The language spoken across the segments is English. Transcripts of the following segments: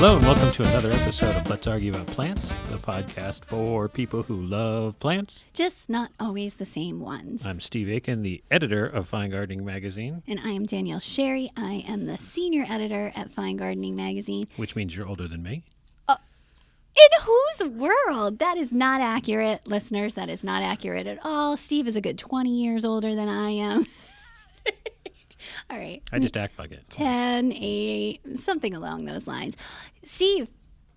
Hello and welcome to another episode of Let's Argue About Plants, the podcast for people who love plants. Just not always the same ones. I'm Steve Aiken, the editor of Fine Gardening Magazine. And I am Danielle Sherry. I am the senior editor at Fine Gardening Magazine. Which means you're older than me. In whose world? That is not accurate, listeners. That is not accurate at all. Steve is a good 20 years older than I am. All right. I just act like it. 10, 8, something along those lines. Steve,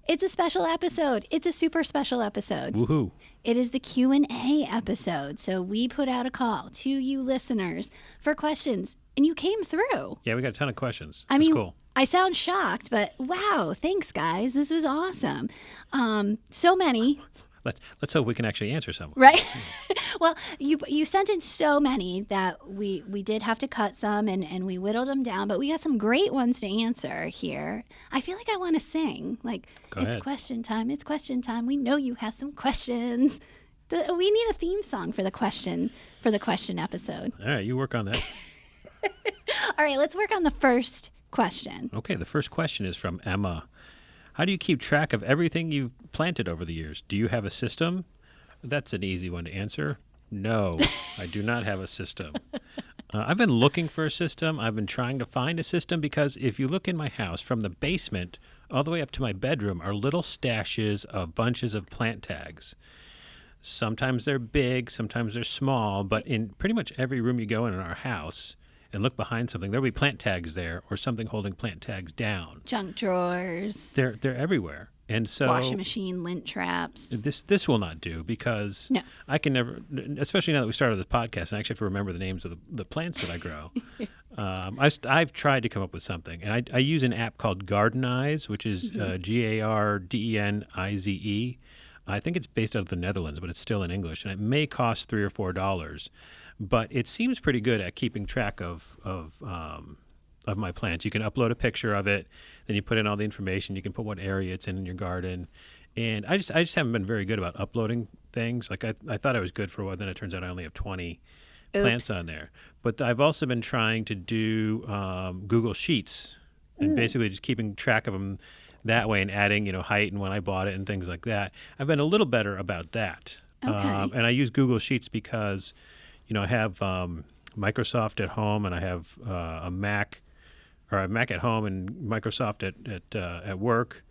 it's a special episode. It's a super special episode. Woohoo. It is the Q&A episode. So we put out a call to you listeners for questions, and you came through. Yeah, we got a ton of questions. I mean, cool. I sound shocked, but wow, thanks, guys. This was awesome. So many. Let's hope we can actually answer some. Right? Well, you sent in so many that we did have to cut some, and we whittled them down, but we got some great ones to answer here. I feel like I want to sing. Like, Go it's ahead. question time. It's question time. We know you have some questions. We need a theme song for the question episode. All right, you work on that. All right, let's work on the first question. Okay, the first question is from Emma. How do you keep track of everything you've planted over the years? Do you have a system? That's an easy one to answer. No, I do not have a system. I've been looking for a system. I've been trying to find a system because if you look in my house from the basement all the way up to my bedroom are little stashes of bunches of plant tags. Sometimes they're big, sometimes they're small, but in pretty much every room you go in our house and look behind something, there'll be plant tags there or something holding plant tags down. Junk drawers. They're everywhere. And so Washing machine, lint traps. this will not do because No. I can never, especially now that we started this podcast, and I actually have to remember the names of the plants that I grow. I've tried to come up with something, and I use an app called Gardenize, which is Gardenize. I think it's based out of the Netherlands, but it's still in English, and it may cost $3 or $4. But it seems pretty good at keeping track of my plants. You can upload a picture of it, then you put in all the information. You can put what area it's in your garden. And I just haven't been very good about uploading things. Like I thought I was good for a while, then it turns out I only have 20 plants on there. But I've also been trying to do Google Sheets and basically just keeping track of them that way and adding, height and when I bought it and things like that. I've been a little better about that. Okay. And I use Google Sheets because I have Microsoft at home, and I have a Mac at home and Microsoft at work,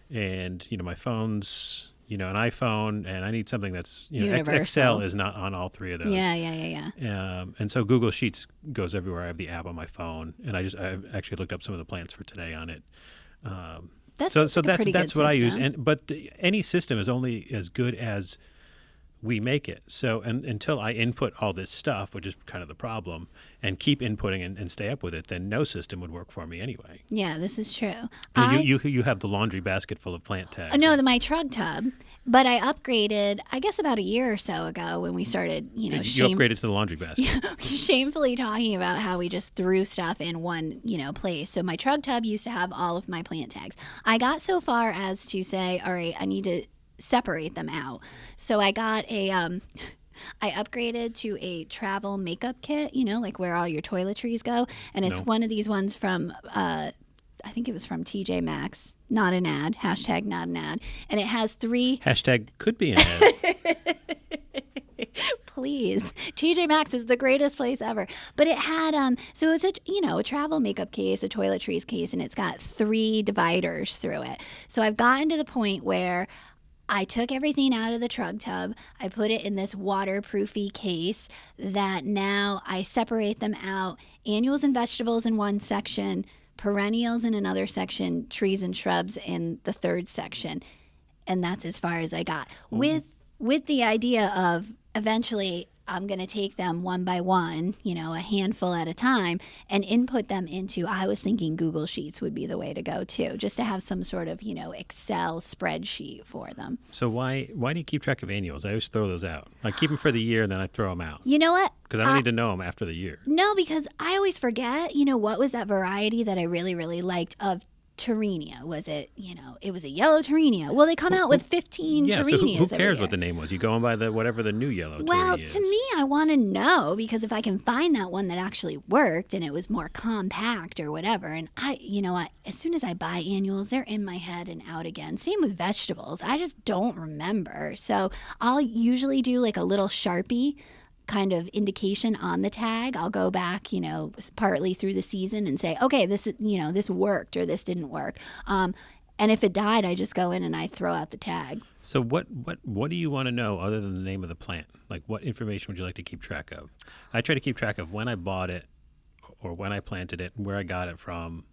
and my phone's an iPhone, and I need something that's Universal. Excel is not on all three of those. Yeah. And so Google Sheets goes everywhere. I have the app on my phone, and I actually looked up some of the plants for today on it. That's That's what I use. But any system is only as good as we make it. So until I input all this stuff, which is kind of the problem, and keep inputting and stay up with it, then no system would work for me anyway. Yeah, this is true. You have the laundry basket full of plant tags. No, my trug tub. But I upgraded, I guess about a year or so ago when we started, You upgraded to the laundry basket. shamefully talking about how we just threw stuff in one, place. So my trug tub used to have all of my plant tags. I got so far as to say, all right, I need to separate them out. So I got I upgraded to a travel makeup kit, like where all your toiletries go. And it's one of these ones from, I think it was from TJ Maxx. Not an ad. # not an ad. And it has 3. # could be an ad. Please. TJ Maxx is the greatest place ever. But it had, so it's a travel makeup case, a toiletries case, and it's got 3 dividers through it. So I've gotten to the point where I took everything out of the trug tub. I put it in this waterproofy case that now I separate them out. Annuals and vegetables in one section, perennials in another section, trees and shrubs in the third section. And that's as far as I got. With the idea of eventually I'm going to take them one by one, a handful at a time, and input them into, I was thinking Google Sheets would be the way to go too, just to have some sort of, Excel spreadsheet for them. So why do you keep track of annuals? I always throw those out. I keep them for the year and then I throw them out. You know what? Because I don't need to know them after the year. No, because I always forget, what was that variety that I really, really liked of Torenia? Was it, it was a yellow Torenia. Well, they come out with 15 Yeah, so Torenias who every cares year. what the name was? You going by whatever the new yellow Well, Torenia is. to me, I want to know, because if I can find that one that actually worked and it was more compact or whatever, and as soon as I buy annuals, they're in my head and out again. Same with vegetables. I just don't remember. So I'll usually do like a little Sharpie kind of indication on the tag. I'll go back, partly through the season and say, okay, this is, this worked or this didn't work. And if it died, I just go in and I throw out the tag. So what do you want to know other than the name of the plant? Like, what information would you like to keep track of? I try to keep track of when I bought it or when I planted it, where I got it from.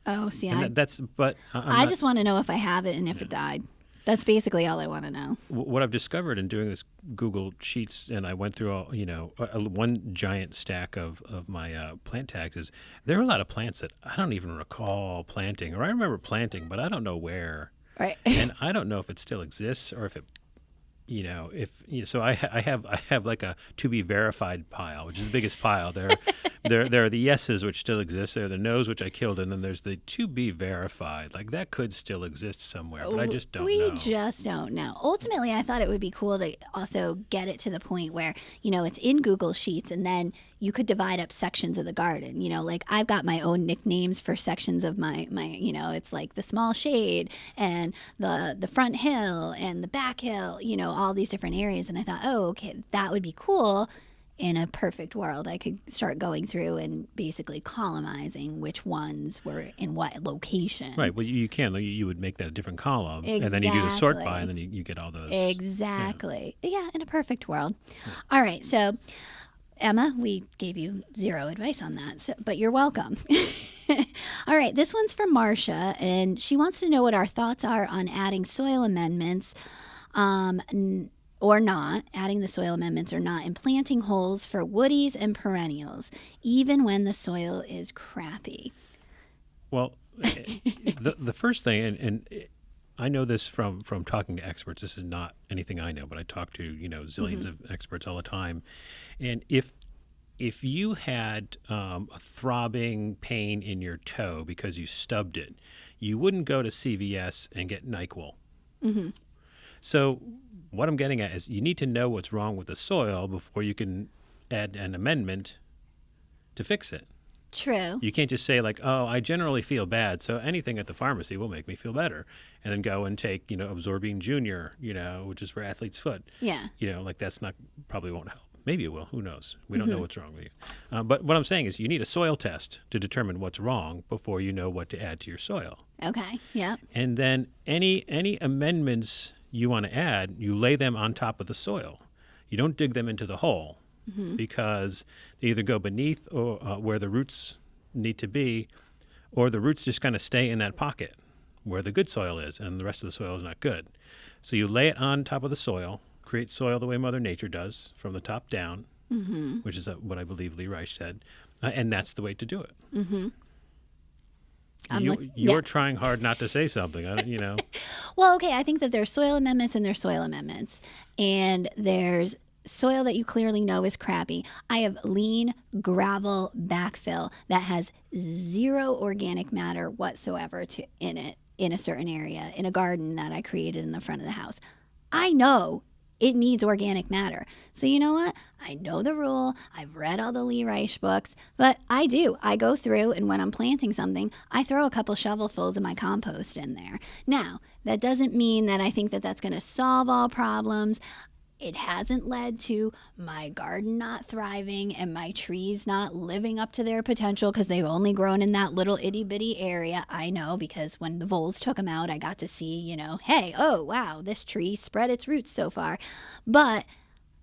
Oh, see, I just want to know if I have it and if it died. That's basically all I want to know. What I've discovered in doing this Google Sheets, and I went through one giant stack of my plant tags, is there are a lot of plants that I don't even recall planting, or I remember planting, but I don't know where. Right. And I don't know if it still exists or if it, so I have like a to be verified pile, which is the biggest pile. There are the yeses, which still exist. There are the no's, which I killed, and then there's the to be verified. Like, that could still exist somewhere, but I just don't know. We just don't know. Ultimately, I thought it would be cool to also get it to the point where, it's in Google Sheets, and then you could divide up sections of the garden. Like, I've got my own nicknames for sections of my it's like the small shade and the front hill and the back hill, all these different areas. And I thought, oh, okay, that would be cool. In a perfect world, I could start going through and basically columnizing which ones were in what location. Right. Well, you can. You would make that a different column. Exactly. And then you do the sort by, and then you get all those. Exactly. Yeah, in a perfect world. Yeah. All right. So, Emma, we gave you zero advice on that, but you're welcome. All right. This one's from Marcia, and she wants to know what our thoughts are on adding soil amendments or not, adding the soil amendments or not, and planting holes for woodies and perennials, even when the soil is crappy. Well, the first thing, and I know this from talking to experts, this is not anything I know, but I talk to, zillions of experts all the time. And if you had a throbbing pain in your toe because you stubbed it, you wouldn't go to CVS and get NyQuil. Mm-hmm. So what I'm getting at is you need to know what's wrong with the soil before you can add an amendment to fix it. True. You can't just say, like, oh, I generally feel bad, so anything at the pharmacy will make me feel better, and then go and take, Absorbine Junior, which is for athlete's foot. Yeah. Like, that's not, probably won't help. Maybe it will. Who knows? We don't know what's wrong with you. But what I'm saying is you need a soil test to determine what's wrong before you know what to add to your soil. Okay. Yeah. And then any amendments you want to add, you lay them on top of the soil. You don't dig them into the hole because they either go beneath or where the roots need to be, or the roots just kind of stay in that pocket where the good soil is and the rest of the soil is not good. So you lay it on top of the soil, create soil the way Mother Nature does from the top down, which is what I believe Lee Reich said, and that's the way to do it. Mm-hmm. You're trying hard not to say something, Well, okay, I think that there's soil amendments and there's soil amendments. And there's soil that you clearly know is crappy. I have lean gravel backfill that has zero organic matter whatsoever in it in a certain area, in a garden that I created in the front of the house. I know it needs organic matter. So you know what? I know the rule. I've read all the Lee Reich books, but I go through, and when I'm planting something, I throw a couple shovelfuls of my compost in there. Now, that doesn't mean that I think that that's going to solve all problems. It hasn't led to my garden not thriving and my trees not living up to their potential because they've only grown in that little itty bitty area. I know, because when the voles took them out, I got to see, hey, oh, wow, this tree spread its roots so far. But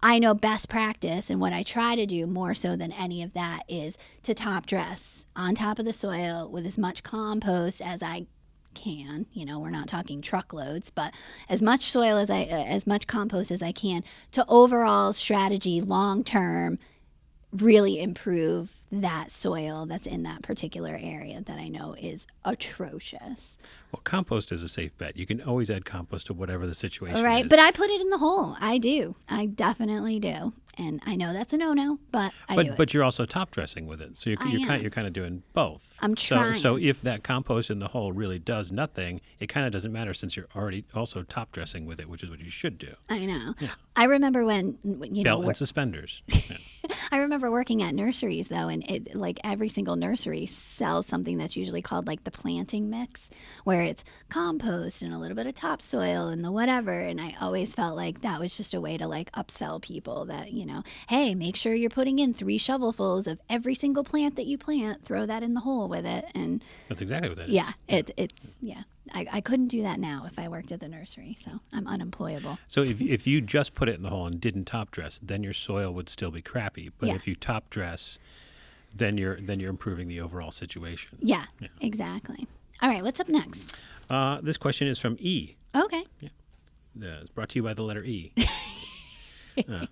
I know best practice, and what I try to do more so than any of that is to top dress on top of the soil with as much compost as I can. We're not talking truckloads, but as much as much compost as I can to overall strategy long term really improve that soil that's in that particular area that I know is atrocious. Well, compost is a safe bet. You can always add compost to whatever the situation Right, is. but I put it in the hole. I do. I definitely do. And I know that's a no-no, but I do it. But you're also top dressing with it, so you're kind of doing both. I'm trying. So if that compost in the hole really does nothing, it kind of doesn't matter since you're already also top dressing with it, which is what you should do. I know. Yeah. I remember when Belt and suspenders. Yeah. I remember working at nurseries though, and it, like every single nursery sells something that's usually called like the planting mix, where it's compost and a little bit of topsoil and the whatever. And I always felt like that was just a way to like upsell people that, hey, make sure you're putting in 3 shovelfuls of every single plant that you plant, throw that in the hole with it. And That's exactly what that is. yeah, it's I couldn't do that now if I worked at the nursery, so I'm unemployable. So if you just put it in the hole and didn't top dress, then your soil would still be crappy. But Yeah. if you top dress, then you're improving the overall situation. Yeah, exactly. All right, what's up next? This question is from E. Okay. It's brought to you by the letter E.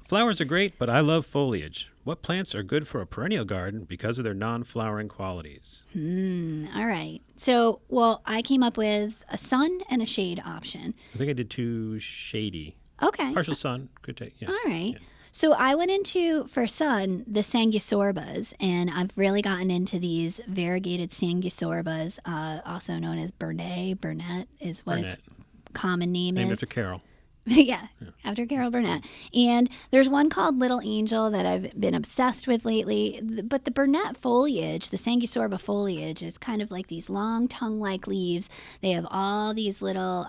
Flowers are great, but I love foliage. What plants are good for a perennial garden because of their non-flowering qualities? All right. So, well, I came up with a sun and a shade option. I think I did too shady. Okay. Partial sun could take. Yeah. All right. Yeah. So I went into, for sun, the Sanguisorbas, and I've really gotten into these variegated Sanguisorbas, also known as Burnett is what its common name Named is. after Carol. Yeah, after Carol Burnett. And there's one called Little Angel that I've been obsessed with lately. But the Burnett foliage, the Sanguisorba foliage, is kind of like these long tongue-like leaves. They have all these little,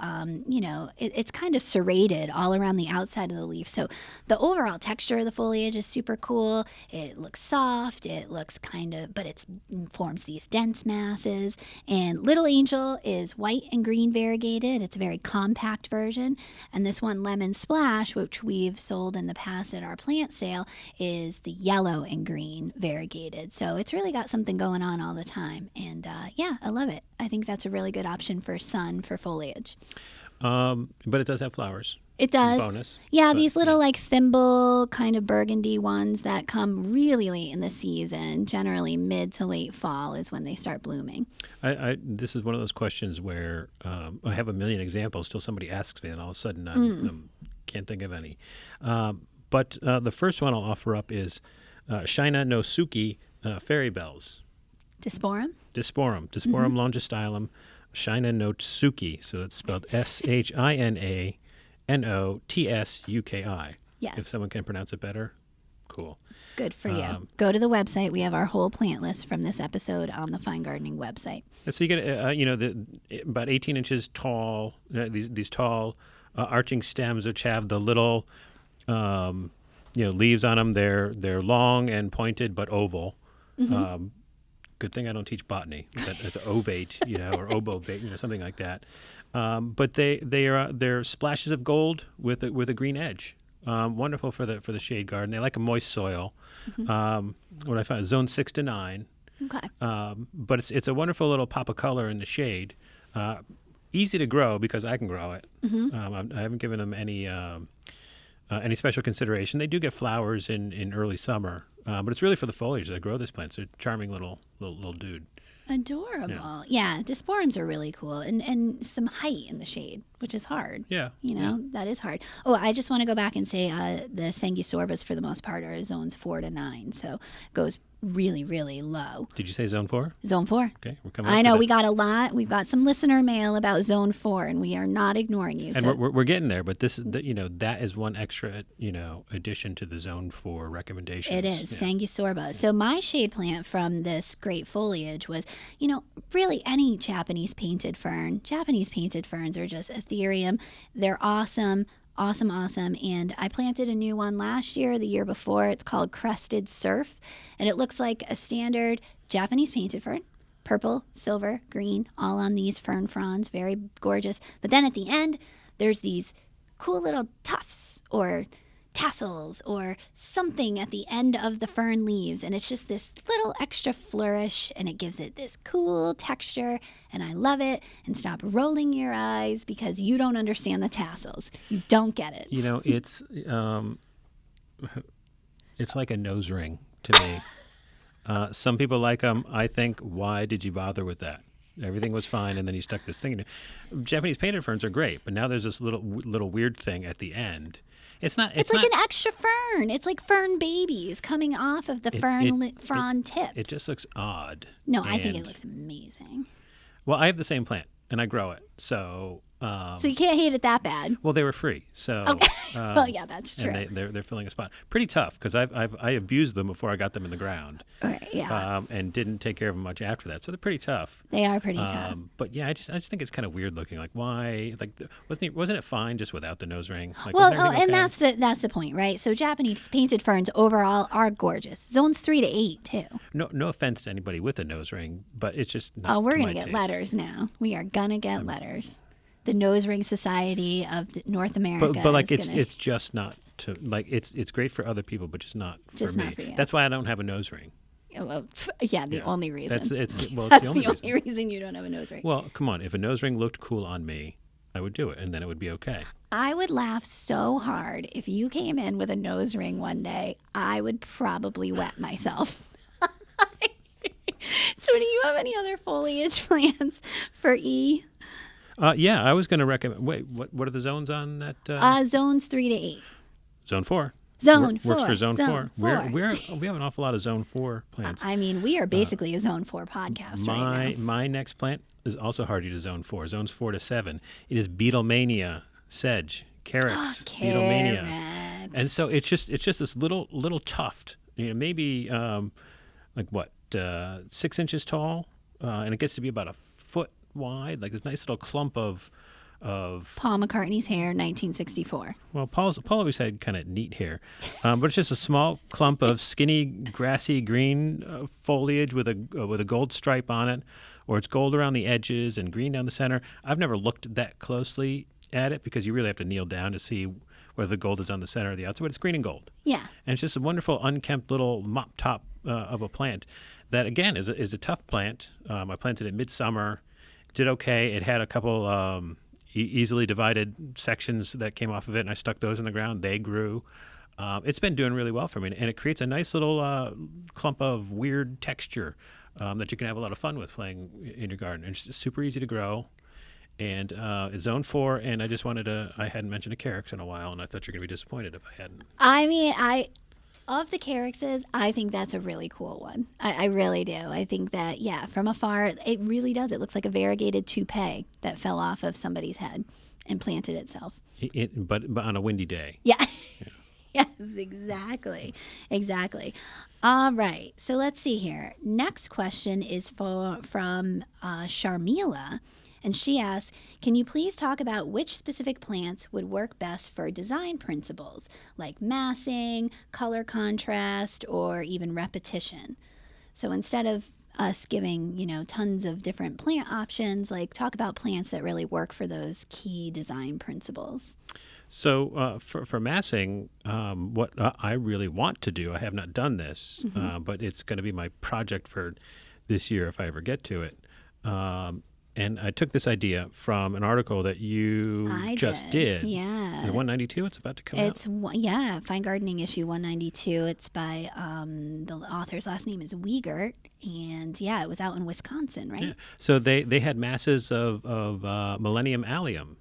it's kind of serrated all around the outside of the leaf. So the overall texture of the foliage is super cool. It looks soft. It looks but it forms these dense masses. And Little Angel is white and green variegated. It's a very compact version. And this one, Lemon Splash, which we've sold in the past at our plant sale, is the yellow and green variegated. So it's really got something going on all the time. And I love it. I think that's a really good option for sun, for foliage. But it does have flowers. It does. Bonus. Yeah, these little like thimble kind of burgundy ones that come really late in the season. Generally mid to late fall is when they start blooming. This is one of those questions where I have a million examples till somebody asks me and all of a sudden I can't think of any. But the first one I'll offer up is Shina no Suki fairy bells. Disporum? Disporum longistylum Shina no Tsuki. So it's spelled SHINANOTSUKI. Yes. If someone can pronounce it better, cool. Good for you. Go to the website. We have our whole plant list from this episode on the Fine Gardening website. And so you get about 18 inches tall. These tall arching stems which have the little leaves on them. They're long and pointed but oval. Good thing I don't teach botany. It's an ovate, or obovate, something like that. But they're splashes of gold with a green edge. Wonderful for the shade garden. They like a moist soil. What I found is zone 6 to 9. Okay. But it's a wonderful little pop of color in the shade. Easy to grow because I can grow it. I haven't given them any special consideration. They do get flowers in early summer, but it's really for the foliage that I grow this plant. It's a charming little dude. Adorable. Yeah, disporums are really cool. And some height in the shade, which is hard. Yeah. That is hard. Oh, I just want to go back and say the Sanguisorbas, for the most part, are zones 4 to 9. So it goes really, really low. Did you say zone 4? Zone 4. Okay, we're coming. I know we got a lot. We've got some listener mail about zone 4, and we are not ignoring you. And we're getting there, but this is that is one extra addition to the zone 4 recommendations. It is Sanguisorba. So my shade plant from this great foliage was, really any Japanese painted fern. Japanese painted ferns are just ethereum. They're awesome. Awesome. And I planted a new one last year, the year before. It's called Crested Surf. And it looks like a standard Japanese painted fern. Purple, silver, green, all on these fern fronds. Very gorgeous. But then at the end, there's these cool little tufts or tassels or something at the end of the fern leaves. And it's just this little extra flourish, and it gives it this cool texture. And I love it. And stop rolling your eyes because you don't understand the tassels. You don't get it. It's like a nose ring to me. Some people like them. I think, why did you bother with that? Everything was fine, and then you stuck this thing in it. Japanese painted ferns are great, but now there's this little weird thing at the end. It's not. It's like an extra fern. It's like fern babies coming off of the frond tips. It just looks odd. No, I think it looks amazing. Well, I have the same plant, and I grow it, so. So you can't hate it that bad. Well, they were free, so. Okay. Well, yeah, that's true. And they're filling a spot. Pretty tough because I abused them before I got them in the ground. Right, yeah. And didn't take care of them much after that, so they're pretty tough. They are pretty tough. But yeah, I just think it's kind of weird looking. Like, why? Like, wasn't it fine just without the nose ring? Like, well, and okay? that's the point, right? So Japanese painted ferns overall are gorgeous. Zones 3 to 8 too. No offense to anybody with a nose ring, but it's just not. Oh, we're gonna get letters now. We are gonna get letters. The Nose Ring Society of North America. But like it's just not to like it's great for other people, but just not for me. Not for you. That's why I don't have a nose ring. The only reason. That's the only reason you don't have a nose ring. Well, come on. If a nose ring looked cool on me, I would do it, and then it would be okay. I would laugh so hard if you came in with a nose ring one day. I would probably wet myself. So, do you have any other foliage plants for E? Yeah, I was going to recommend. Wait, what are the zones on that? Zones 3 to 8. Zone 4. Zone 4. Works for Zone 4. 4. We have an awful lot of Zone 4 plants. I mean, we are basically a Zone 4 podcast right now. My next plant is also hardy to Zone 4. Zones 4 to 7. It is Beetlemania, sedge, carex, Beetlemania, and so it's just this little tuft. Maybe like what 6 inches tall, and it gets to be about a foot wide, like this nice little clump of Paul McCartney's hair, 1964. Well, Paul always had kind of neat hair, but it's just a small clump of skinny, grassy green foliage with a gold stripe on it, or it's gold around the edges and green down the center. I've never looked that closely at it because you really have to kneel down to see whether the gold is on the center or the outside, but it's green and gold. Yeah. And it's just a wonderful, unkempt little mop top of a plant that, again, is a tough plant. I planted it midsummer. Did okay. It had a couple easily divided sections that came off of it, and I stuck those in the ground. They grew. It's been doing really well for me, and it creates a nice little clump of weird texture that you can have a lot of fun with playing in your garden. And it's just super easy to grow, and it's Zone 4, and I just I hadn't mentioned a carex in a while, and I thought you were going to be disappointed if I hadn't. I mean, of the carexes, I think that's a really cool one. I really do. I think that, yeah, from afar, it really does. It looks like a variegated toupee that fell off of somebody's head and planted itself. But on a windy day. Yeah. Yes, exactly. All right. So let's see here. Next question is from Sharmila. And she asks, can you please talk about which specific plants would work best for design principles, like massing, color contrast, or even repetition? So instead of us giving, tons of different plant options, like talk about plants that really work for those key design principles. So for massing, what I really want to do, I have not done this, but it's going to be my project for this year if I ever get to it. And I took this idea from an article that you just did. Yeah. The 192, it's about to come out. Fine Gardening issue 192. It's by, the author's last name is Wiegert. And yeah, it was out in Wisconsin, right? Yeah. So they had masses of Millennium Allium,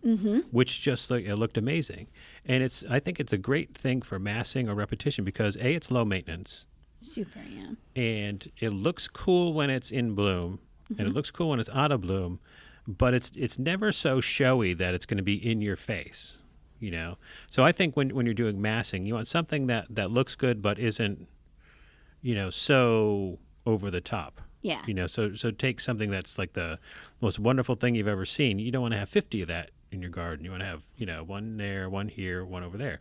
which just looked amazing. And I think it's a great thing for massing or repetition because A, it's low maintenance. Super, yeah. And it looks cool when it's in bloom. And it looks cool when it's out of bloom, but it's never so showy that it's going to be in your face, So I think when you're doing massing, you want something that looks good but isn't, so over the top. Yeah. So take something that's like the most wonderful thing you've ever seen. You don't want to have 50 of that in your garden. You want to have, one there, one here, one over there.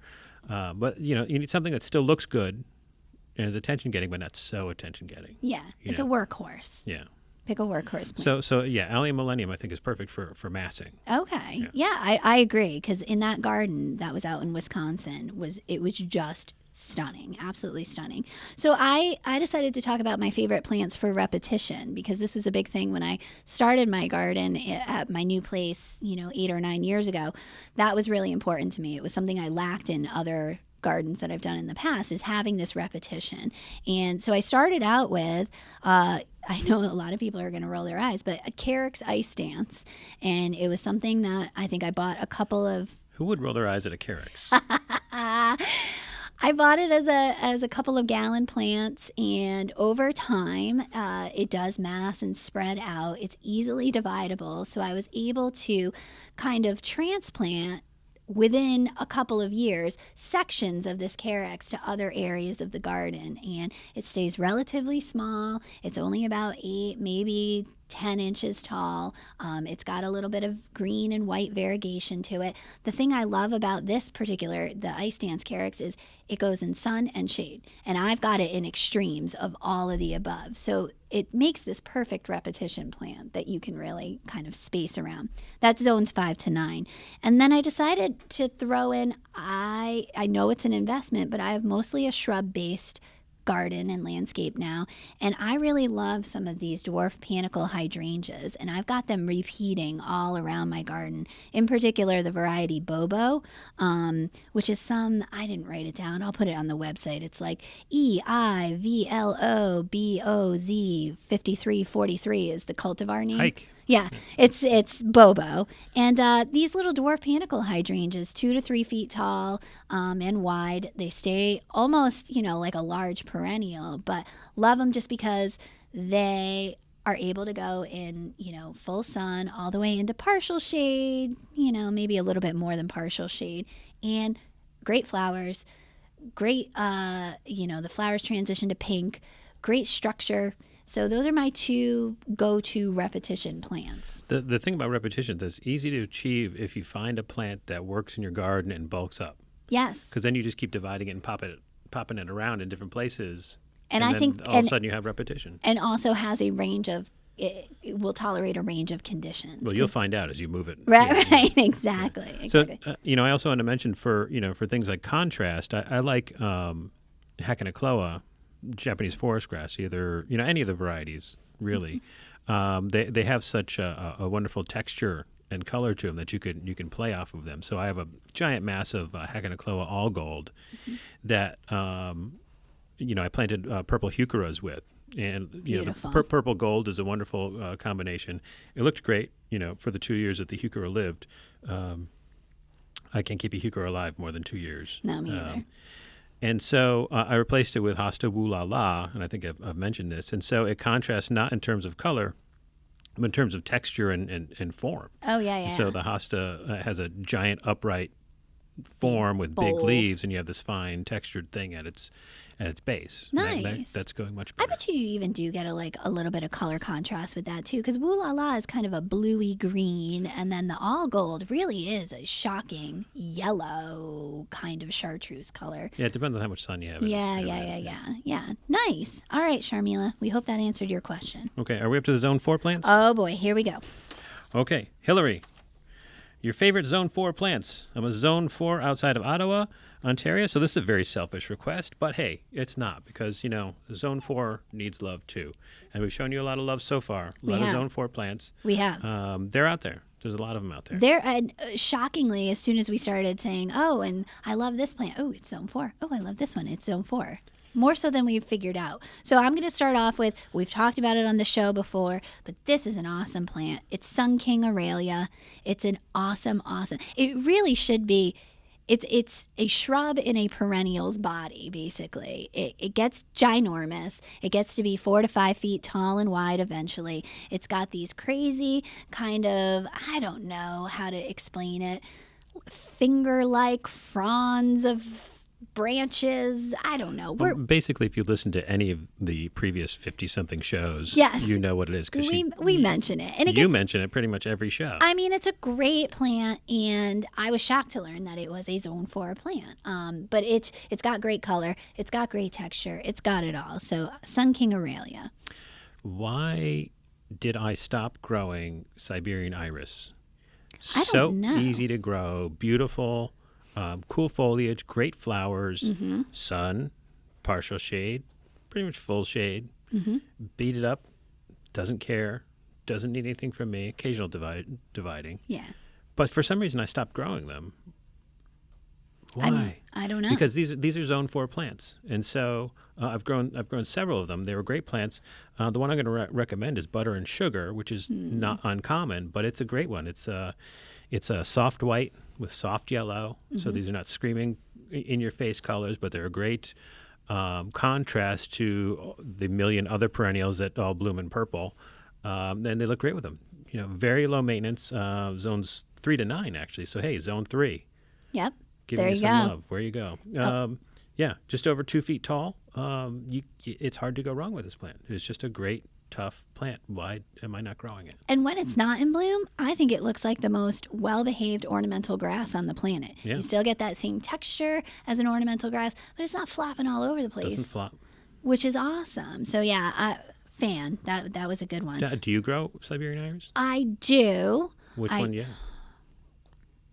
But, you need something that still looks good and is attention-getting, but not so attention-getting. Yeah. It's a workhorse. Yeah. Pick a workhorse plant. So yeah, Allium Millennium I think is perfect for massing. Okay. Yeah, I agree because in that garden that was out in Wisconsin it was just stunning, absolutely stunning. So I decided to talk about my favorite plants for repetition because this was a big thing when I started my garden at my new place, 8 or 9 years ago. That was really important to me. It was something I lacked in other gardens that I've done in the past is having this repetition. And so I started out with, I know a lot of people are going to roll their eyes, but a Carex ice dance. And it was something that I think I bought a couple of. Who would roll their eyes at a Carex? I bought it as a couple of gallon plants, and over time, it does mass and spread out. It's easily dividable, so I was able to kind of transplant within a couple of years sections of this Carex to other areas of the garden, and it stays relatively small. It's only about 8, maybe 10 inches tall. It's got a little bit of green and white variegation to it. The thing I love about this particular, the Ice Dance Carex, is it goes in sun and shade. And I've got it in extremes of all of the above. So it makes this perfect repetition plant that you can really kind of space around. That's zones 5 to 9. And then I decided to throw in, I know it's an investment, but I have mostly a shrub-based garden and landscape now, and I really love some of these dwarf botanical hydrangeas, and I've got them repeating all around my garden. In particular, the variety Bobo, which is I didn't write it down, I'll put it on the website. It's like EIVLOBOZ 5343 is the cultivar name. Hike. Yeah, it's Bobo. And these little dwarf botanical hydrangeas, 2 to 3 feet tall and wide. They stay almost, like a large perennial, but love them just because they are able to go in, full sun all the way into partial shade, maybe a little bit more than partial shade, and great flowers, great, the flowers transition to pink, great structure. So those are my 2 go-to repetition plants. The thing about repetitions is easy to achieve if you find a plant that works in your garden and bulks up. Yes. Because then you just keep dividing it and popping it around in different places. And I then think all of a sudden you have repetition. And also has a range of, it will tolerate a range of conditions. Well, you'll find out as you move it. Right, exactly. So, I also want to mention for things like contrast, I like Hakanakloa, Japanese forest grass, either any of the varieties really. They have such a wonderful texture and color to them that you can play off of them. So I have a giant mass of Hakanakloa all gold that I planted purple heucheras with, and the purple gold is a wonderful combination. It looked great, for the 2 years that the heuchera lived. I can't keep a heuchera alive more than 2 years. No, me either. And so I replaced it with Hosta Wu La La, and I think I've mentioned this. And so it contrasts not in terms of color, but in terms of texture and form. Oh, yeah. So the Hosta has a giant upright form with big leaves, and you have this fine textured thing at its base. Nice. That's going much better. I bet you even do get a little bit of color contrast with that too, because Wu La La is kind of a bluey green, and then the all gold really is a shocking yellow kind of chartreuse color. Yeah, it depends on how much sun you have. Yeah. Nice. All right, Sharmila, we hope that answered your question. Okay, are we up to the Zone 4 plants? Oh boy, here we go. Okay, Hillary, your favorite Zone 4 plants. I'm a Zone 4 outside of Ottawa, Ontario, so this is a very selfish request, but hey, it's not, because, Zone 4 needs love too. And we've shown you a lot of love so far. A lot of Zone 4 plants. We have. They're out there. There's a lot of them out there. They're shockingly, as soon as we started saying, oh, and I love this plant. Oh, it's Zone 4. Oh, I love this one. It's Zone 4. More so than we've figured out. So I'm going to start off with, we've talked about it on the show before, but this is an awesome plant. It's Sun King Aurelia. It's an awesome. It really should be. It's a shrub in a perennial's body, basically. It gets ginormous. It gets to be 4 to 5 feet tall and wide eventually. It's got these crazy kind of, I don't know how to explain it, finger-like fronds of branches. I don't know. Basically, if you listen to any of the previous 50-something shows, you know what it is. We mention it. And you mention it pretty much every show. I mean, it's a great plant, and I was shocked to learn that it was a Zone 4 plant. But it's got great color. It's got great texture. It's got it all. So Sun King Aurelia. Why did I stop growing Siberian iris? I don't know. Easy to grow, beautiful. Cool foliage, great flowers, sun, partial shade, pretty much full shade. Beat it up, doesn't care, doesn't need anything from me, occasional dividing. Yeah. But for some reason I stopped growing them. Why? I mean, I don't know. Because these are zone 4 plants, and so I've grown several of them. They were great plants. The one I'm going to recommend is Butter and Sugar, which is not uncommon, but it's a great one. It's a soft white with soft yellow, so these are not screaming in your face colors, but they're a great contrast to the million other perennials that all bloom in purple. And they look great with them. Very low maintenance, zones 3 to 9 actually. So hey, zone 3. Yep. Give there me you some go. love. Where you go. Yeah, just over 2 feet tall. It's hard to go wrong with this plant. It's just a great, tough plant. Why am I not growing it? And when it's not in bloom, I think it looks like the most well-behaved ornamental grass on the planet. Yeah. You still get that same texture as an ornamental grass, but it's not flopping all over the place. Doesn't flop. Which is awesome. So yeah, fan. That was a good one. Do you grow Siberian iris? I do. Which one? Yeah.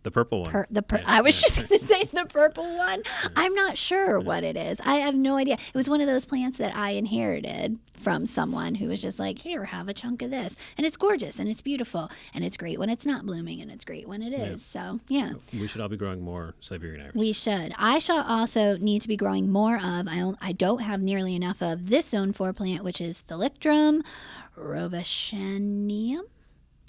The purple one. I was just going to say the purple one. I'm not sure what it is. I have no idea. It was one of those plants that I inherited from someone who was just like, here, have a chunk of this. And it's gorgeous and it's beautiful. And it's great when it's not blooming and it's great when it is. So, yeah. We should all be growing more Siberian iris. We should. I shall also need to be growing more of, I don't have nearly enough of this zone 4 plant, which is Thalictrum robachanium.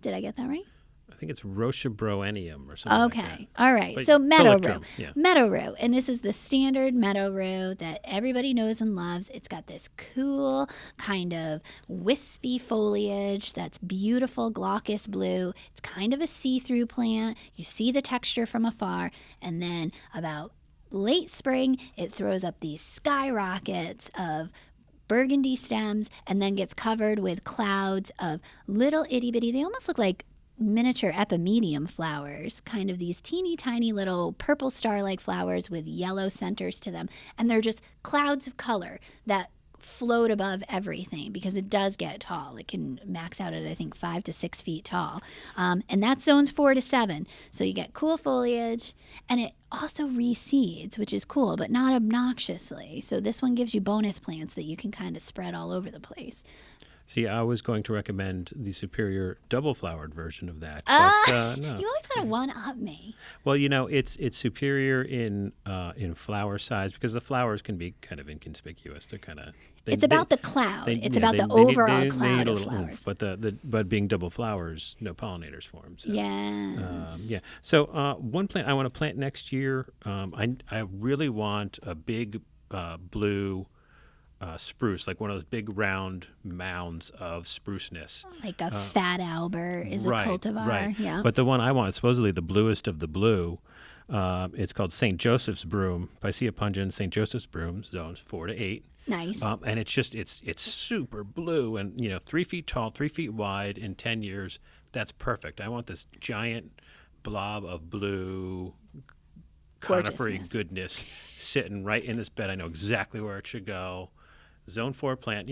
Did I get that right? I think it's Rochebroenium or something like that. Okay. All right. But So meadow rue. yeah. Meadow rue. And this is the standard meadow rue that everybody knows and loves. It's got this cool kind of wispy foliage that's beautiful glaucous blue. It's kind of a see-through plant. You see the texture from afar. And then about late spring, it throws up these skyrockets of burgundy stems and then gets covered with clouds of little itty-bitty, they almost look like miniature epimedium flowers, kind of these teeny tiny little purple star-like flowers with yellow centers to them. And they're just clouds of color that float above everything because it does get tall. It can max out at, I think, 5 to 6 feet tall. And that's zones 4 to 7. So you get cool foliage and it also reseeds, which is cool, but not obnoxiously. So this one gives you bonus plants that you can kind of spread all over the place. See, I was going to recommend the superior double-flowered version of that, but no. You always gotta one-up me. Well, it's superior in flower size because the flowers can be kind of inconspicuous. They're kind of. It's about the cloud. It's about the overall cloud of flowers. But being double flowers, no pollinators for them. So, yes. yeah. So one plant I want to plant next year. I really want a big blue. Spruce, like one of those big round mounds of spruceness. Like a fat Albert is a cultivar. Right. Yeah. But the one I want is supposedly the bluest of the blue. It's called St. Joseph's Broom, Picea pungens, St. Joseph's Broom, zones 4 to 8. Nice. And it's super blue and 3 feet tall, 3 feet wide in 10 years. That's perfect. I want this giant blob of blue conifery goodness sitting right in this bed. I know exactly where it should go. Zone 4 plant,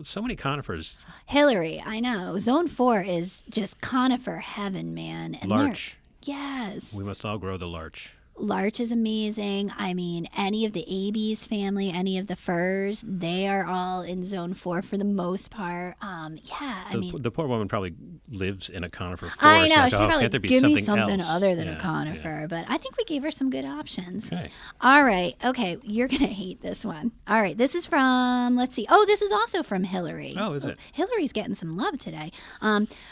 so many conifers. Hillary, I know. Zone 4 is just conifer heaven, man. And Larch. Yes. We must all grow the larch. Larch is amazing. I mean, any of the Abies family, any of the firs, they are all in zone 4 for the most part. The poor woman probably lives in a conifer forest. I know. Like, She probably can't there be give me something else? other than a conifer. But I think we gave her some good options. Okay. All right. Okay. You're going to hate this one. All right. This is from, let's see. Oh, this is also from Hillary. Oh, is it? Hillary's getting some love today.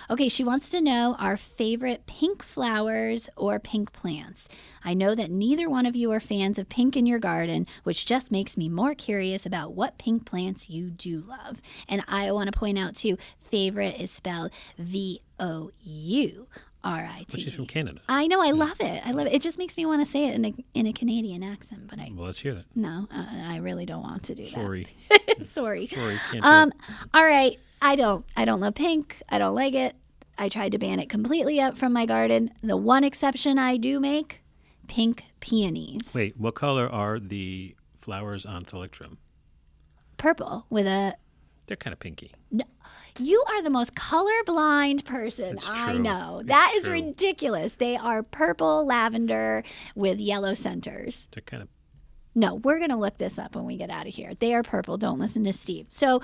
Okay. She wants to know our favorite pink flowers or pink plants. I know that neither one of you are fans of pink in your garden, which just makes me more curious about what pink plants you do love. And I want to point out, too, favorite is spelled Vourite. Well, she's from Canada. I know. I love it. I love it. It just makes me want to say it in a Canadian accent. But Well, let's hear that. No, I really don't want to do Sorry. that. Sorry. Sorry, can't do it. All right. I don't love pink. I don't like it. I tried to ban it completely up from my garden. The one exception I do make, pink peonies. Wait, what color are the flowers on Thalictrum? Purple with a... They're kind of pinky. No, you are the most colorblind person It's I true. know. It's That is true. ridiculous. They are purple lavender with yellow centers. They're kind of... No, we're going to look this up when we get out of here. They are purple. Don't listen to Steve. So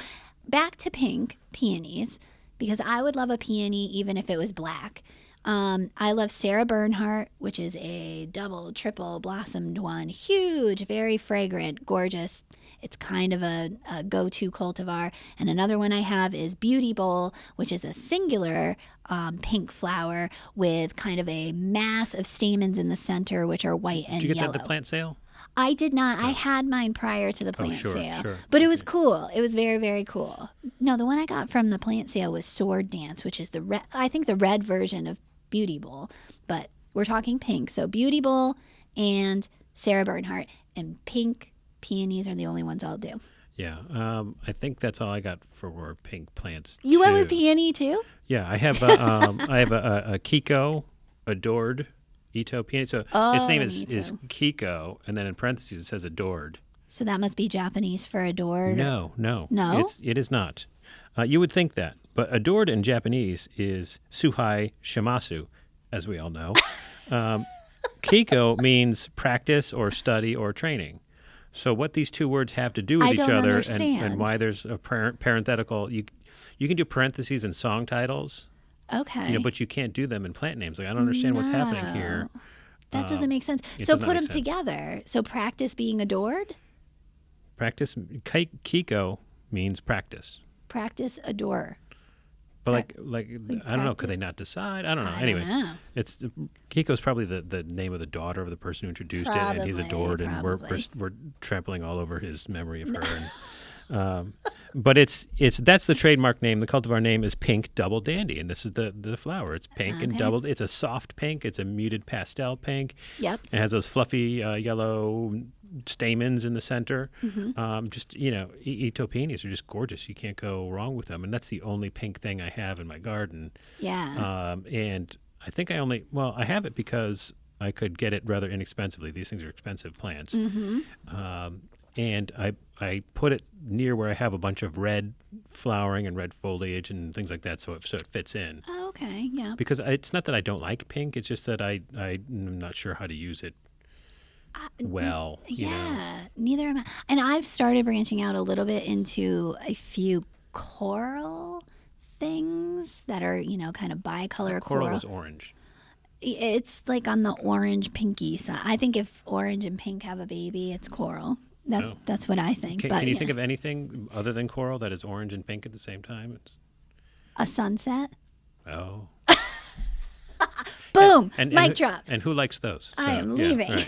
back to pink peonies, because I would love a peony even if it was black. I love Sarah Bernhardt, which is a double, triple blossomed one. Huge, very fragrant, gorgeous. It's kind of a go-to cultivar. And another one I have is Beauty Bowl, which is a singular pink flower with kind of a mass of stamens in the center, which are white and Did you get yellow. that at the plant sale? I did not. I had mine prior to the plant sure, sale. sure. But it was cool. It was very, very cool. No, the one I got from the plant sale was Sword Dance, which is the red, I think the red version of Beauty Bowl. But we're talking pink. So Beauty Bowl and Sarah Bernhardt. And pink peonies are the only ones I'll do. Yeah. I think that's all I got for pink plants. You went too. with peony too? Yeah, I have a Kiko Adored Ito peony. So its name is Kiko, and then in parentheses it says Adored. So that must be Japanese for adored? No. No? It is not. You would think that. But adored in Japanese is Suhai Shimasu, as we all know. Kiko means practice or study or training. So what these two words have to do with I each don't other understand. and why there's a parenthetical, you can do parentheses in song titles, Okay. but you can't do them in plant names. Like, I don't understand what's happening here. That doesn't make sense. it So does not put make them sense. together. So practice being adored, Kiko means practice. practice adore. But like I don't know. Could they not decide? I don't know. Anyway, know. it's Kiko's probably the name of the daughter of the person who introduced it, and he's adored, and we're trampling all over his memory of her. And, but that's the trademark name. The cultivar name is Pink Double Dandy, and this is the flower. It's pink and double. It's a soft pink. It's a muted pastel pink. Yep. It has those fluffy yellow stamens in the center. Just Ito peonies are just gorgeous. You can't go wrong with them, and that's the only pink thing I have in my garden. Yeah. And I think I have it because I could get it rather inexpensively. These things are expensive plants. And I put it near where I have a bunch of red flowering and red foliage and things like that, so it fits in. Oh, okay. Yeah. Because it's not that I don't like pink; it's just that I'm not sure how to use it well. Yeah. Neither am I. And I've started branching out a little bit into a few coral things that are kind of bicolor Coral is orange. It's like on the orange pinky side. I think if orange and pink have a baby, it's coral. That's what I think. Can you think of anything other than coral that is orange and pink at the same time? A sunset? Oh. Boom! And Mic drop. And who likes those? I am leaving. Right.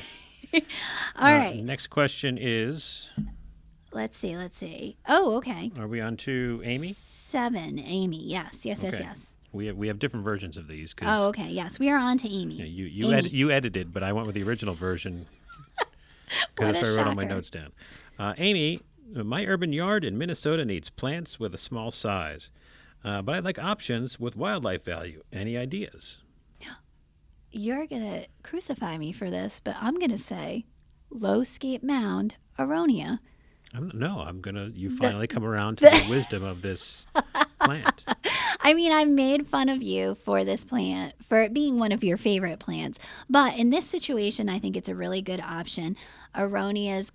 All right. Next question is... Let's see. Oh, okay. Are we on to Amy? 7, Amy. Yes. Okay. We have different versions of these. Oh, okay. Yes, we are on to Amy. You edited, but I went with the original version because that's where I wrote all my notes down. Amy, my urban yard in Minnesota needs plants with a small size, but I'd like options with wildlife value. Any ideas? You're going to crucify me for this, but I'm going to say low scape mound, Aronia. You finally come around to the wisdom of this plant. I mean, I've made fun of you for this plant, for it being one of your favorite plants. But in this situation, I think it's a really good option. Aronia's,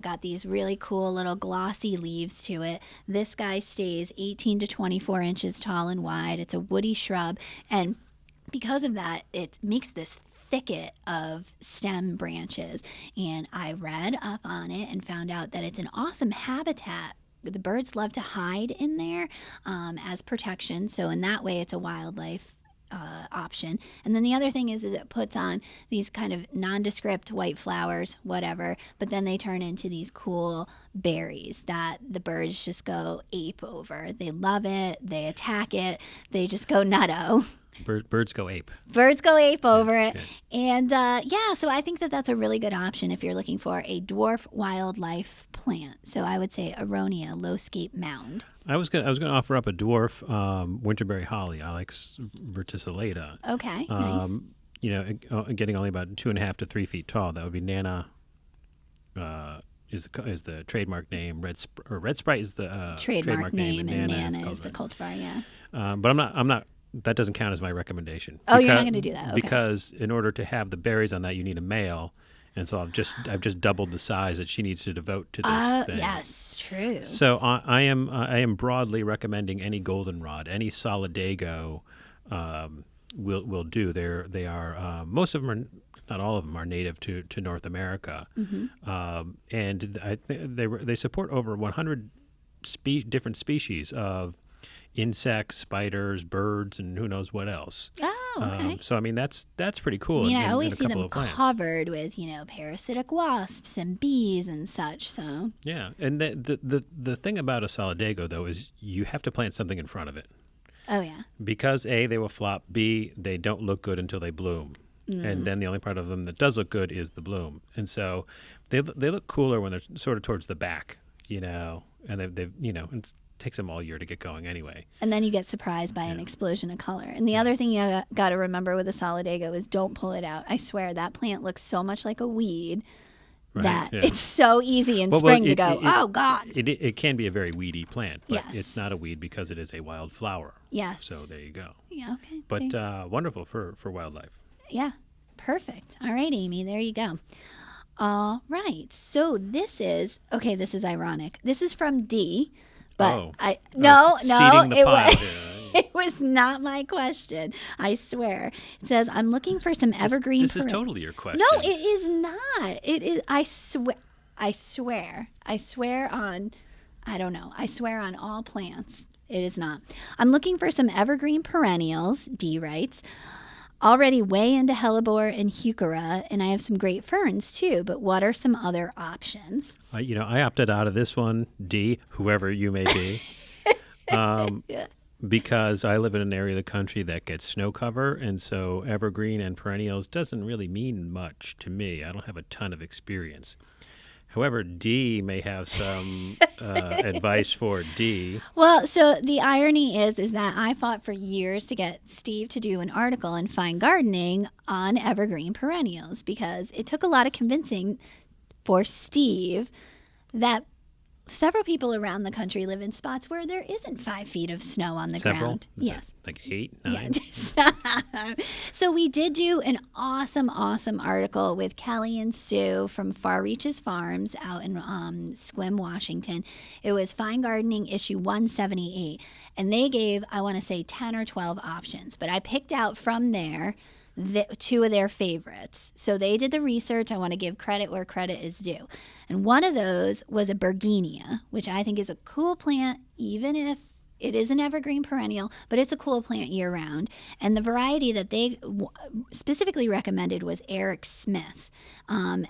got these really cool little glossy leaves to it. This guy stays 18 to 24 inches tall and wide. It's a woody shrub. And because of that, it makes this thicket of stem branches. And I read up on it and found out that it's an awesome habitat. The birds love to hide in there as protection. So in that way, it's a wildlife option. And then the other thing is it puts on these kind of nondescript white flowers, whatever, but then they turn into these cool berries that the birds just go ape over. They love it. They attack it. They just go nutto. Birds go ape. Birds go ape over it. And so I think that's a really good option if you're looking for a dwarf wildlife plant. So I would say Aronia, low scape mound. I was gonna offer up a dwarf winterberry holly, Alex verticillata. Okay, nice. Getting only about 2.5 to 3 feet tall. That would be Nana. Is the trademark name. Red Sprite is the trademark name, and Nana is the cultivar. Yeah. But I'm not. That doesn't count as my recommendation. Oh, you're not going to do that. Okay. Because in order to have the berries on that, you need a male, and so I've just doubled the size that she needs to devote to this thing. Yes, true. So I am broadly recommending any goldenrod, any solidago, will do. They are most of them are, not all of them are native to North America, and I think they support over 100 different species of insects, spiders, birds, and who knows what else. Oh, okay. So I mean that's pretty cool. I mean, in I always a see couple them of plants. covered with, parasitic wasps and bees and such. So Yeah, and the thing about a solidago though is you have to plant something in front of it. oh yeah. Because A, they will flop. B, they don't look good until they bloom. And then the only part of them that does look good is the bloom. And so they look cooler when they're sort of towards the back, and they've it takes them all year to get going anyway. And then you get surprised by an explosion of color. And the other thing you got to remember with a solidago is don't pull it out. I swear that plant looks so much like a weed that it's so easy in spring to go, oh God. It can be a very weedy plant, but Yes. it's not a weed because it is a wild flower. Yes. So there you go. Yeah, okay. But wonderful for wildlife. Yeah, perfect. All right, Amy, there you go. All right. So this is ironic. This is from D, but Seeding the pile here. it was not my question. I swear. It says I'm looking for some evergreen. This is totally your question. No, it is not. It is. I swear. I swear on. I don't know. I swear on all plants. It is not. I'm looking for some evergreen perennials. D writes. Already way into hellebore and heuchera, and I have some great ferns too, but what are some other options? I opted out of this one, D, whoever you may be, because I live in an area of the country that gets snow cover, and so evergreen and perennials doesn't really mean much to me. I don't have a ton of experience. However, D may have some advice for D. Well, so the irony is that I fought for years to get Steve to do an article in Fine Gardening on evergreen perennials because it took a lot of convincing for Steve that several people around the country live in spots where there isn't 5 feet of snow on the ground. Is Yes. that like 8, 9? Yeah. So we did do an awesome article with Kelly and Sue from Far Reaches Farms out in Sequim, Washington. It was Fine Gardening issue 178. And they gave, I want to say, 10 or 12 options. But I picked out from there 2 of their favorites. So they did the research. I want to give credit where credit is due. And one of those was a Bergenia, which I think is a cool plant, even if it is an evergreen perennial, but it's a cool plant year-round. And the variety that they specifically recommended was Eric Smith. I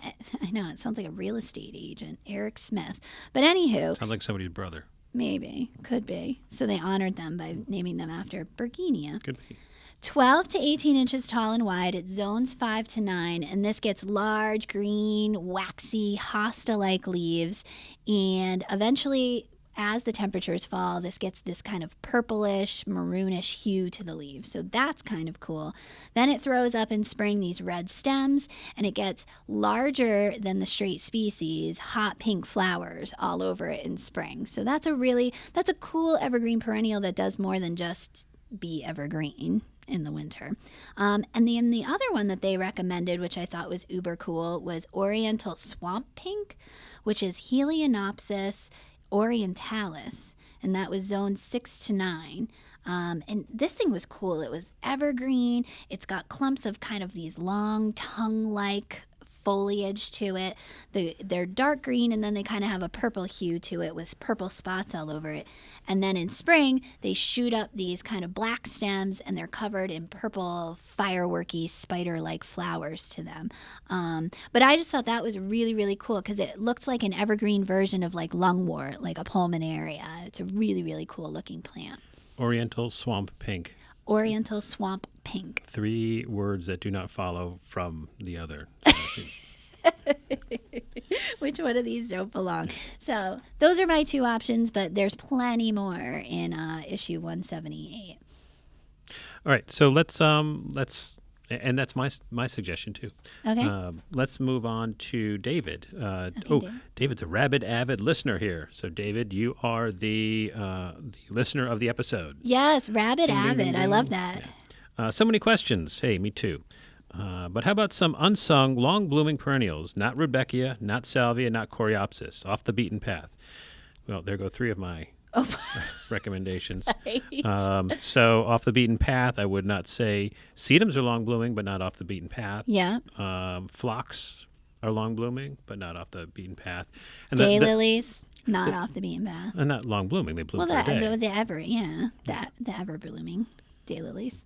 know, it sounds like a real estate agent, Eric Smith. But anywho. Sounds like somebody's brother. Maybe, could be. So they honored them by naming them after Bergenia. Could be. 12 to 18 inches tall and wide. It zones 5 to 9, and this gets large, green, waxy, hosta-like leaves. And eventually, as the temperatures fall, this gets this kind of purplish, maroonish hue to the leaves. So that's kind of cool. Then it throws up in spring these red stems, and it gets larger than the straight species, hot pink flowers all over it in spring. So that's a cool evergreen perennial that does more than just be evergreen in the winter. And then the other one that they recommended, which I thought was uber cool, was Oriental Swamp Pink, which is Helianopsis orientalis, and that was zone 6 to 9. And this thing was cool. It was evergreen. It's got clumps of kind of these long tongue-like foliage to it. They're dark green, and then they kind of have a purple hue to it with purple spots all over it. And then in spring, they shoot up these kind of black stems, and they're covered in purple, fireworky, spider-like flowers to them. But I just thought that was really, really cool because it looks like an evergreen version of like lungwort, like a pulmonaria. It's a really, really cool looking plant. Oriental Swamp Pink. Oriental Swamp Pink. 3 words that do not follow from the other. Which one of these don't belong? So those are my 2 options, but there's plenty more in issue 178. All right, so let's and that's my suggestion too. Okay. Let's move on to David. David. David's a rabid avid listener here. So David, you are the listener of the episode. Yes, rabid Ding, ding, avid. ding, I ding. love that. Yeah. So many questions. Hey, me too. But how about some unsung, long-blooming perennials? Not Rudbeckia, not Salvia, not Coreopsis. Off the beaten path. Well, there go 3 of my recommendations. Right. So off the beaten path, I would not say sedums are long blooming, but not off the beaten path. Yeah. Phlox are long blooming, but not off the beaten path. And Daylilies, not off the beaten path. and not long blooming; they bloom Well, for a day. the ever blooming daylilies.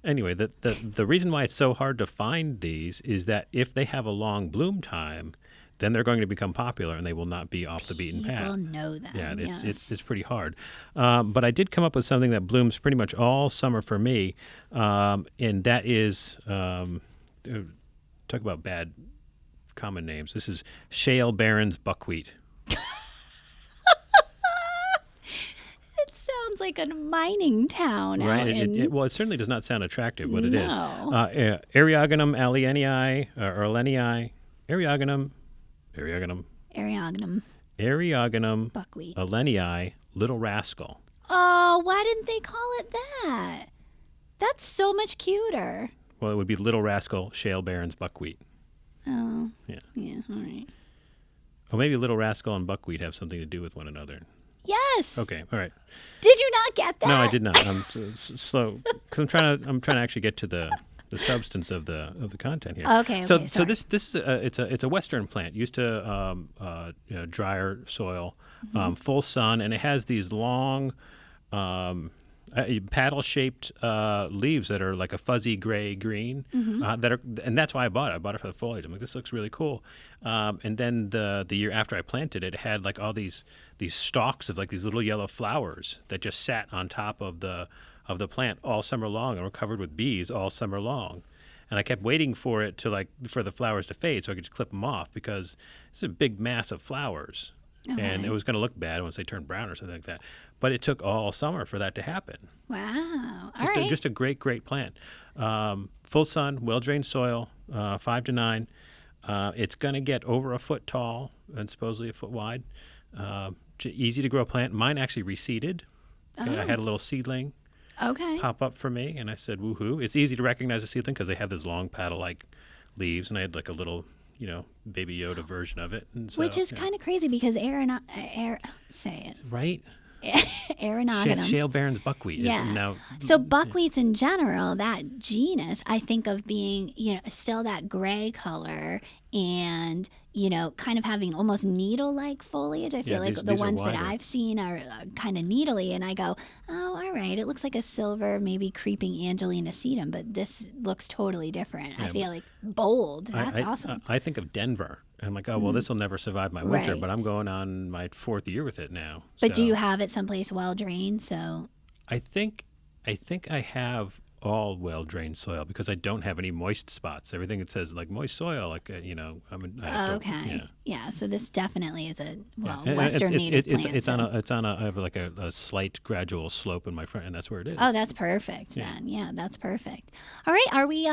Anyway, the reason why it's so hard to find these is that if they have a long bloom time, then they're going to become popular and they will not be off the beaten path. People know them. Yeah, yes. it's pretty hard. But I did come up with something that blooms pretty much all summer for me, and that is talk about bad common names. This is Shale Barrens buckwheat. It sounds like a mining town Right. out in. Well, it certainly does not sound attractive, but it is. No. Eriogonum alienii, or alenii, Eriogonum, Eriogonum buckwheat. alenii, little rascal. Oh, why didn't they call it that? That's so much cuter. Well, it would be little rascal shale barrens buckwheat. Oh. Yeah. Yeah, all right. Or maybe little rascal and buckwheat have something to do with one another. Yes. Okay, all right. Did you not get that? No, I did not. I'm slow because I'm trying to actually get to the substance of the content here. Okay. So sorry. this it's a western plant used to drier soil, full sun, and it has these long paddle-shaped leaves that are like a fuzzy gray green. And that's why I bought it. I bought it for the foliage. I'm like, this looks really cool. And then the year after I planted it, it had like all these stalks of like these little yellow flowers that just sat on top of the plant all summer long and were covered with bees all summer long. And I kept waiting for it to for the flowers to fade so I could just clip them off because it's a big mass of flowers. Okay. And it was going to look bad once they turned brown or something like that. But it took all summer for that to happen. Wow. All right. Just a great plant. Full sun, well-drained soil, 5 to 9. It's going to get over a foot tall and supposedly a foot wide. Easy to grow plant. Mine actually reseeded. I had a little seedling pop up for me, and I said, woohoo. It's easy to recognize a seedling because they have this long paddle-like leaves, and I had like a little, Baby Yoda version of it. And so, Which is kind of crazy because say it. Right? Arenogonum. Shale Barrens buckwheat. Yeah. Is now, So buckwheats in general, that genus, I think of being, still that gray color and, kind of having almost needle-like foliage. I feel like the these are ones that wider. I've seen are kind of needly, and I go, oh, all right, it looks like a silver, maybe creeping Angelina sedum, but this looks totally different. I feel like bold. That's awesome. I think of Denver. I'm like, oh, well, this will never survive my winter, Right. but I'm going on my 4th year with it now. But do So you have it someplace well drained? So I think I have all well-drained soil because I don't have any moist spots. Everything it says like moist soil, I have to- okay, yeah. So this definitely is a And Western native plant. It's on I have like a slight gradual slope in my front, and that's where it is. Oh, that's perfect then. Yeah, that's perfect. All right, are we?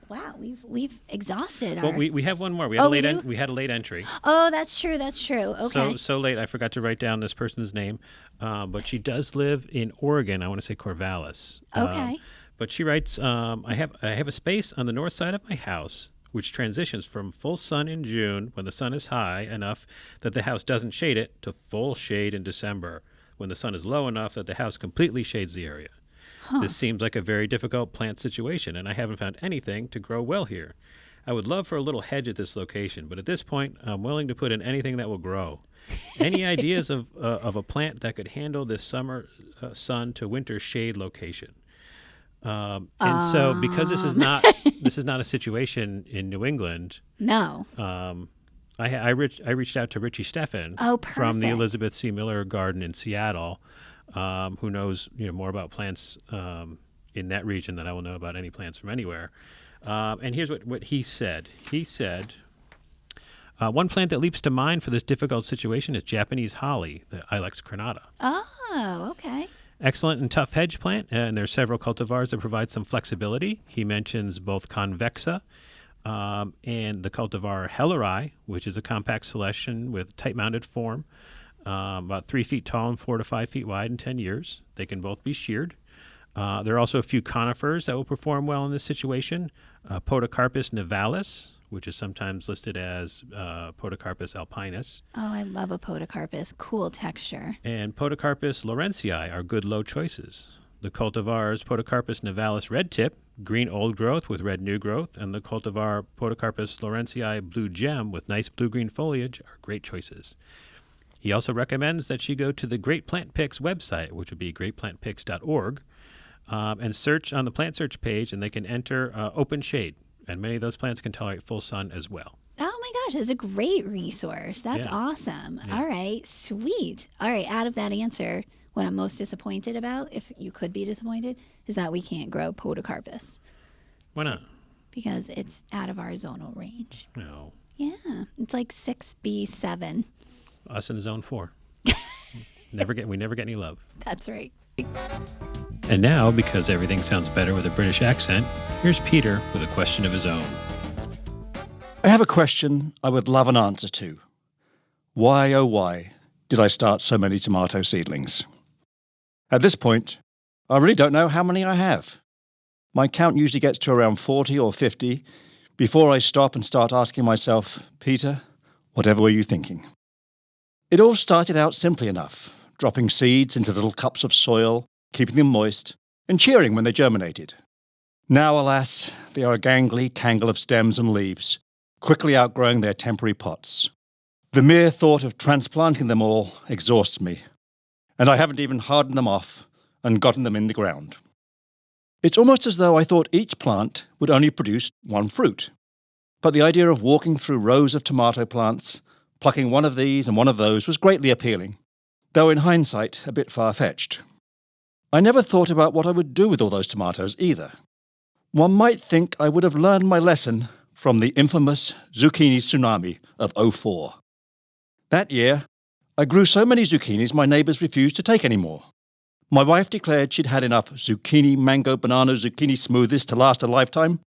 Wow, we've exhausted our. Well, we have one more. We Oh, had we do? we had a late entry. Oh, that's true. That's true. Okay. So late, I forgot to write down this person's name, but she does live in Oregon. I want to say Corvallis. Okay. But she writes, I have a space on the north side of my house which transitions from full sun in June when the sun is high enough that the house doesn't shade it to full shade in December when the sun is low enough that the house completely shades the area. This seems like a very difficult plant situation, and I haven't found anything to grow well here. I would love for a little hedge at this location, but at this point, I'm willing to put in anything that will grow. Any ideas of a plant that could handle this summer sun to winter shade location? And so, because this is not a situation in New England, No. I reached out to Richie Steffen Oh, from the perfect. Elisabeth C. Miller Garden in Seattle, who knows more about plants in that region than I will know about any plants from anywhere. And here's what he said. He said, one plant that leaps to mind for this difficult situation is Japanese holly, the Ilex crenata. Oh, okay. Excellent and tough hedge plant, and there are several cultivars that provide some flexibility. He mentions both convexa and the cultivar Helleri, which is a compact selection with tight-mounted form, about 3 feet tall and 4 to 5 feet wide in 10 years. They can both be sheared. There are also a few conifers that will perform well in this situation. Podocarpus nivalis, which is sometimes listed as Podocarpus alpinus. Oh, I love a podocarpus. Cool texture. And Podocarpus lawrencei are good low choices. The cultivars Podocarpus nivalis red tip, green old growth with red new growth, and the cultivar Podocarpus lawrencei blue gem with nice blue-green foliage are great choices. He also recommends that you go to the Great Plant Picks website, which would be greatplantpicks.org, and search on the plant search page, and they can enter open shade. And many of those plants can tolerate full sun as well. Oh my gosh, it's a great resource. That's awesome. Yeah. All right, sweet. All right, out of that answer, what I'm most disappointed about, if you could be disappointed, is that we can't grow podocarpus Why not? because it's out of our zonal range. No. Yeah, it's like 6B7. Us in zone 4. We never get any love. That's right. And now, because everything sounds better with a British accent, here's Peter with a question of his own. I have a question I would love an answer to. Why, oh why, did I start so many tomato seedlings? At this point, I really don't know how many I have. My count usually gets to around 40 or 50 before I stop and start asking myself, Peter, whatever were you thinking? It all started out simply enough, dropping seeds into little cups of soil, keeping them moist, and cheering when they germinated. Now, alas, they are a gangly tangle of stems and leaves, quickly outgrowing their temporary pots. The mere thought of transplanting them all exhausts me, and I haven't even hardened them off and gotten them in the ground. It's almost as though I thought each plant would only produce one fruit. But the idea of walking through rows of tomato plants, plucking one of these and one of those was greatly appealing, though in hindsight a bit far-fetched. I never thought about what I would do with all those tomatoes either. One might think I would have learned my lesson from the infamous zucchini tsunami of '04. That year, I grew so many zucchinis my neighbours refused to take any more. My wife declared she'd had enough zucchini, mango, banana, zucchini smoothies to last a lifetime,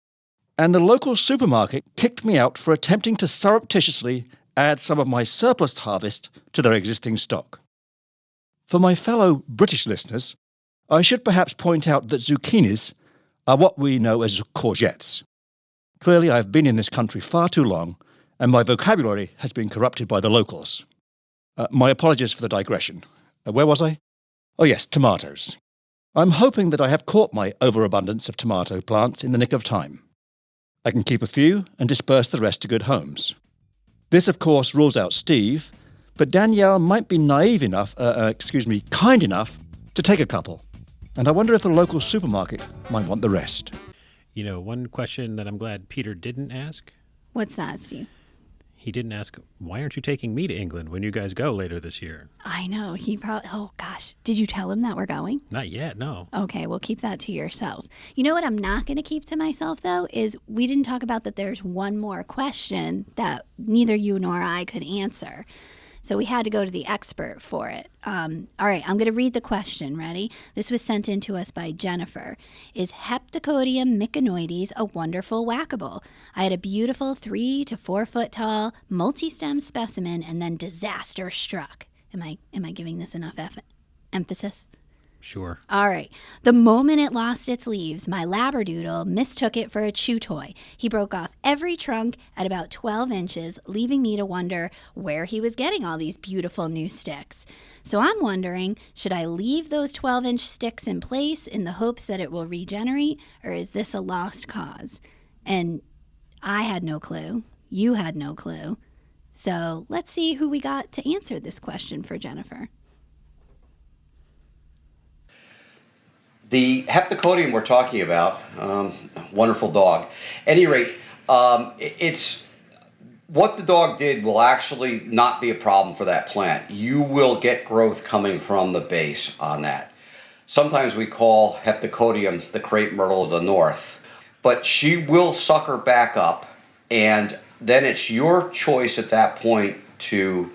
and the local supermarket kicked me out for attempting to surreptitiously add some of my surplus harvest to their existing stock. For my fellow British listeners, I should perhaps point out that zucchinis are what we know as courgettes. Clearly, I've been in this country far too long, and my vocabulary has been corrupted by the locals. My apologies for the digression. Where was I? Oh yes, tomatoes. I'm hoping that I have caught my overabundance of tomato plants in the nick of time. I can keep a few and disperse the rest to good homes. This, of course, rules out Steve, but Danielle might be kind enough to take a couple. And I wonder if the local supermarket might want the rest. You know, one question that I'm glad Peter didn't ask, What's that, Steve? he didn't ask, why aren't you taking me to England when you guys go later this year? I know. He probably, oh gosh. Did you tell him that we're going? Not yet, no. Okay, well, keep that to yourself. You know what I'm not going to keep to myself, though, is we didn't talk about that there's one more question that neither you nor I could answer. So we had to go to the expert for it. All right, I'm going to read the question. Ready? This was sent in to us by Jennifer. Is Heptacodium myconoides a wonderful whackable? I had a beautiful 3 to 4 foot tall multi-stem specimen, and then disaster struck. Am I giving this enough emphasis? Sure. All right. The moment it lost its leaves, my Labradoodle mistook it for a chew toy. He broke off every trunk at about 12 inches, leaving me to wonder where he was getting all these beautiful new sticks. So I'm wondering, should I leave those 12-inch sticks in place in the hopes that it will regenerate, or is this a lost cause? And I had no clue. You had no clue. So let's see who we got to answer this question for Jennifer. The Heptacodium we're talking about, wonderful dog. Any rate, it's what the dog did will actually not be a problem for that plant. You will get growth coming from the base on that. Sometimes we call Heptacodium the crepe myrtle of the north, but she will sucker back up, and then it's your choice at that point to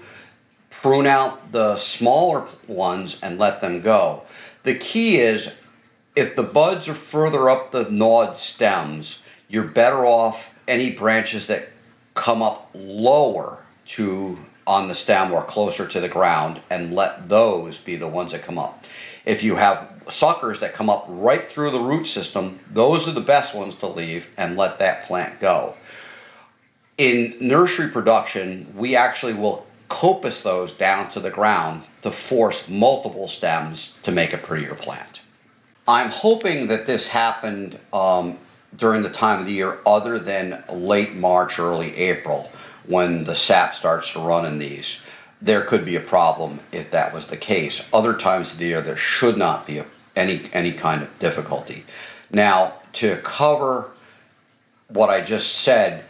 prune out the smaller ones and let them go. The key is, if the buds are further up the gnawed stems, you're better off any branches that come up lower on the stem or closer to the ground, and let those be the ones that come up. If you have suckers that come up right through the root system, those are the best ones to leave and let that plant go. In nursery production, we actually will coppice those down to the ground to force multiple stems to make a prettier plant. I'm hoping that this happened during the time of the year other than late March, early April, when the sap starts to run in these. There could be a problem if that was the case. Other times of the year, there should not be any kind of difficulty. Now, to cover what I just said,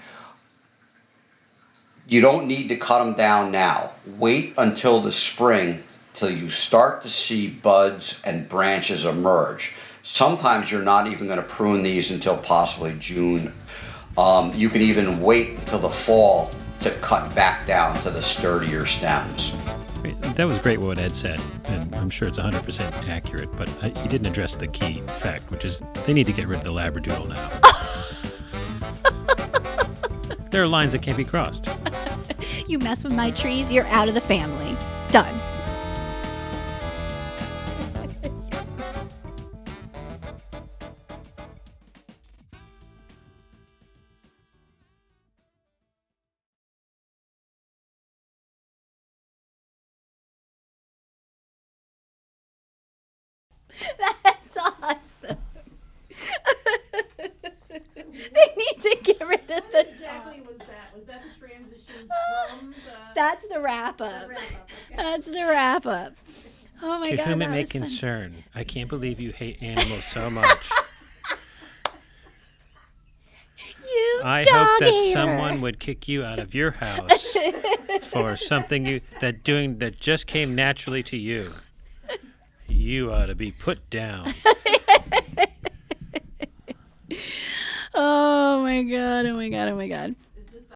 you don't need to cut them down now. Wait until the spring till you start to see buds and branches emerge. Sometimes you're not even going to prune these until possibly June. You can even wait until the fall to cut back down to the sturdier stems. That was great what Ed said, and I'm sure it's 100% accurate, but he didn't address the key fact, which is they need to get rid of the Labradoodle now. There are lines that can't be crossed. You mess with my trees, you're out of the family. Done. That's awesome. They need to get rid of the What exactly was that? Was that the transition from the... That's the wrap up. the wrap-up? Okay. That's the wrap up. Oh my To God. whom that it may was fun. concern, I can't believe you hate animals so much. You I dog hope that hater. someone would kick you out of your house for something that just came naturally to you. You ought to be put down. Oh my God. Oh my God. Oh my God.